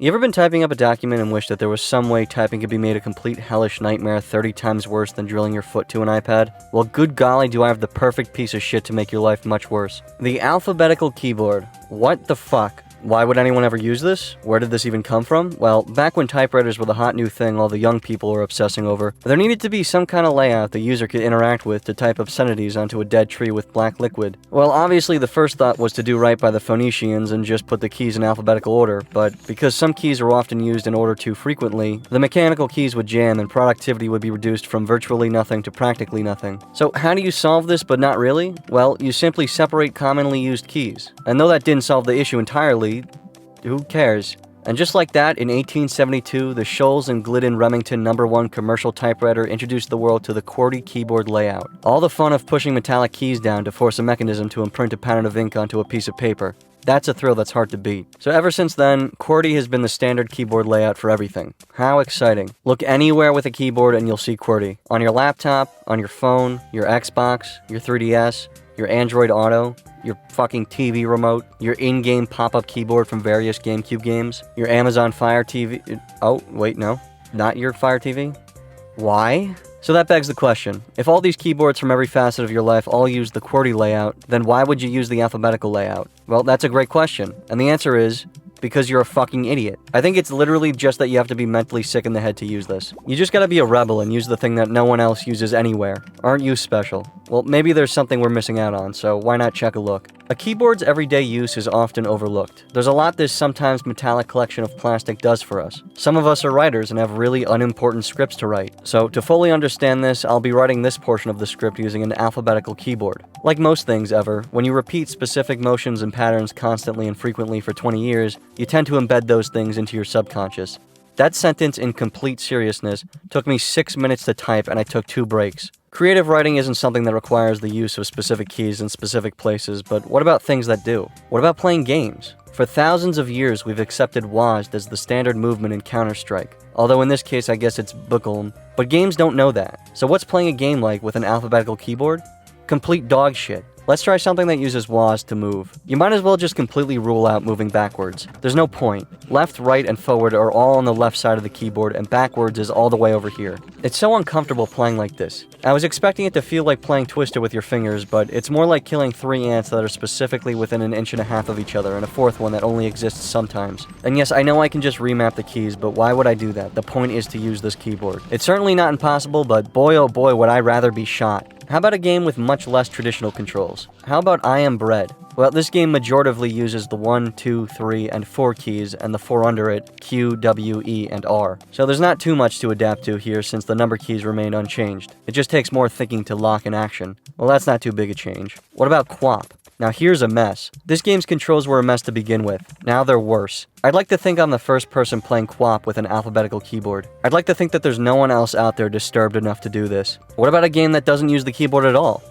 You ever been typing up a document and wish that there was some way typing could be made a complete hellish nightmare 30 times worse than drilling your foot to an iPad? Well, good golly, do I have the perfect piece of shit to make your life much worse. The alphabetical keyboard. What the fuck? Why would anyone ever use this? Where did this even come from? Well, back when typewriters were the hot new thing all the young people were obsessing over, there needed to be some kind of layout the user could interact with to type obscenities onto a dead tree with black liquid. Well, obviously the first thought was to do right by the Phoenicians and just put the keys in alphabetical order, but because some keys are often used in order too frequently, the mechanical keys would jam and productivity would be reduced from virtually nothing to practically nothing. So how do you solve this but not really? Well, you simply separate commonly used keys. And though that didn't solve the issue entirely, who cares? And just like that, in 1872, the Scholes and Glidden Remington No. 1 commercial typewriter introduced the world to the QWERTY keyboard layout. All the fun of pushing metallic keys down to force a mechanism to imprint a pattern of ink onto a piece of paper. That's a thrill that's hard to beat. So ever since then, QWERTY has been the standard keyboard layout for everything. How exciting. Look anywhere with a keyboard and you'll see QWERTY. On your laptop, on your phone, your Xbox, your 3DS, your Android Auto, your fucking TV remote, your in-game pop-up keyboard from various GameCube games, your Amazon Fire TV... Oh, wait, no. Not your Fire TV? Why? So that begs the question. If all these keyboards from every facet of your life all use the QWERTY layout, then why would you use the alphabetical layout? Well, that's a great question. And the answer is... because you're a fucking idiot. I think it's literally just that you have to be mentally sick in the head to use this. You just gotta be a rebel and use the thing that no one else uses anywhere. Aren't you special? Well, maybe there's something we're missing out on, so why not check a look? A keyboard's everyday use is often overlooked. There's a lot this sometimes metallic collection of plastic does for us. Some of us are writers and have really unimportant scripts to write. So to fully understand this, I'll be writing this portion of the script using an alphabetical keyboard. Like most things ever, when you repeat specific motions and patterns constantly and frequently for 20 years, you tend to embed those things into your subconscious. That sentence, in complete seriousness, took me 6 minutes to type and I took 2 breaks. Creative writing isn't something that requires the use of specific keys in specific places, but what about things that do? What about playing games? For thousands of years, we've accepted WASD as the standard movement in Counter-Strike. Although in this case, I guess it's Buckle. But games don't know that. So what's playing a game like with an alphabetical keyboard? Complete dog shit. Let's try something that uses WASD to move. You might as well just completely rule out moving backwards. There's no point. Left, right, and forward are all on the left side of the keyboard, and backwards is all the way over here. It's so uncomfortable playing like this. I was expecting it to feel like playing Twister with your fingers, but it's more like killing 3 ants that are specifically within 1.5 inches of each other, and a 4th one that only exists sometimes. And yes, I know I can just remap the keys, but why would I do that? The point is to use this keyboard. It's certainly not impossible, but boy oh boy would I rather be shot. How about a game with much less traditional controls? How about I Am Bread? Well, this game majoritively uses the 1, 2, 3, and 4 keys, and the 4 under it, Q, W, E, and R. So there's not too much to adapt to here since the number keys remain unchanged. It just takes more thinking to lock in action. Well, that's not too big a change. What about QWOP? Now here's a mess. This game's controls were a mess to begin with. Now they're worse. I'd like to think I'm the first person playing QWOP with an alphabetical keyboard. I'd like to think that there's no one else out there disturbed enough to do this. What about a game that doesn't use the keyboard at all?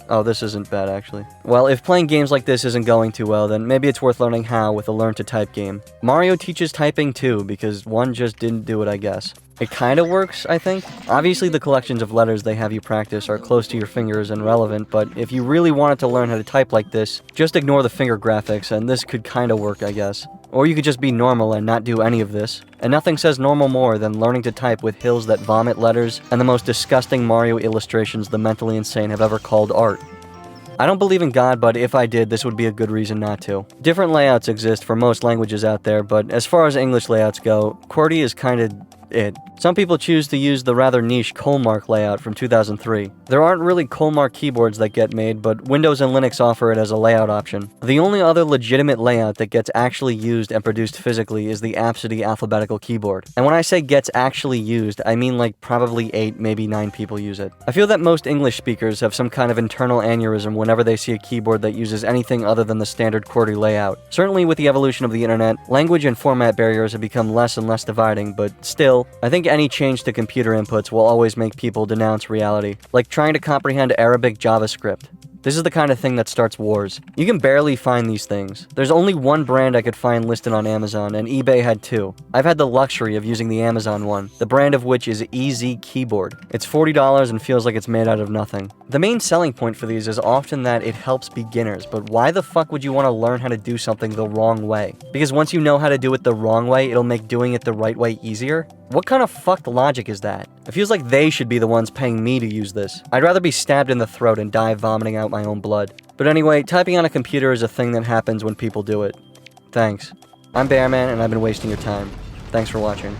Oh, this isn't bad, actually. Well, if playing games like this isn't going too well, then maybe it's worth learning how with a Learn to Type game. Mario teaches typing too, because one just didn't do it, I guess. It kinda works, I think. Obviously, the collections of letters they have you practice are close to your fingers and relevant, but if you really wanted to learn how to type like this, just ignore the finger graphics, and this could kinda work, I guess. Or you could just be normal and not do any of this. And nothing says normal more than learning to type with hills that vomit letters and the most disgusting Mario illustrations the mentally insane have ever called art. I don't believe in God, but if I did, this would be a good reason not to. Different layouts exist for most languages out there, but as far as English layouts go, QWERTY is kinda it. Some people choose to use the rather niche Colemark layout from 2003. There aren't really Colemark keyboards that get made, but Windows and Linux offer it as a layout option. The only other legitimate layout that gets actually used and produced physically is the Obscurity alphabetical keyboard. And when I say gets actually used, I mean like probably 8, maybe 9 people use it. I feel that most English speakers have some kind of internal aneurysm whenever they see a keyboard that uses anything other than the standard QWERTY layout. Certainly with the evolution of the internet, language and format barriers have become less and less dividing, but still, I think any change to computer inputs will always make people denounce reality, like trying to comprehend Arabic JavaScript. This is the kind of thing that starts wars. You can barely find these things. There's only one brand I could find listed on Amazon, and eBay had two. I've had the luxury of using the Amazon one, the brand of which is EZ Keyboard. It's $40 and feels like it's made out of nothing. The main selling point for these is often that it helps beginners, but why the fuck would you want to learn how to do something the wrong way? Because once you know how to do it the wrong way, it'll make doing it the right way easier? What kind of fucked logic is that? It feels like they should be the ones paying me to use this. I'd rather be stabbed in the throat and die vomiting out my own blood. But anyway, typing on a computer is a thing that happens when people do it. Thanks. I'm Bearman, and I've been wasting your time. Thanks for watching.